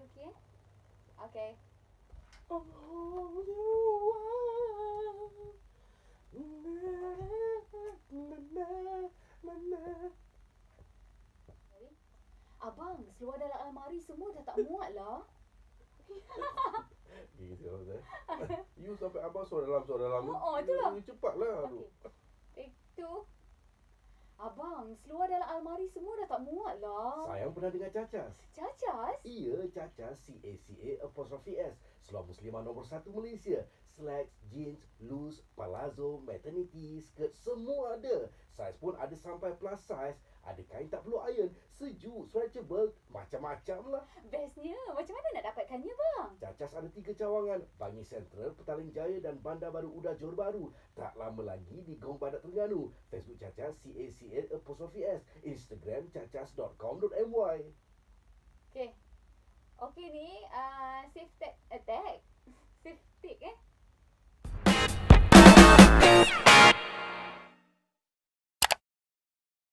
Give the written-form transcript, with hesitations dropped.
okey? Okey. Oh, you are. Ready? Abang, seluar dalam almari semua dah tak muat lah. Gigi sekarang You sampai abang suara dalam. Itulah. Cepatlah. Okey. Take two. Abang, seluar dalam almari semua dah tak muat lah. Sayang pernah dengar cacas? Cacas? Iya, cacas, C-A-C-A''S. Seluar muslimah nombor 1 Malaysia. Slacks, jeans, loose, palazzo, maternity, skirt, semua ada. Saiz pun ada sampai plus size. Ada kain tak perlu iron, sejuk, stretchable, macam-macam lah. Bestnya, macam mana nak dapatkannya bang? Cacas ada 3 cawangan, Bangi Sentral, Petaling Jaya dan Bandar Baru Uda Johor Bahru. Tak lama lagi di Gong Badak Terengganu. Facebook Cacas, C-A-C-A''S. Instagram cacas.com.my. Okey. Okey ni, save tag attack.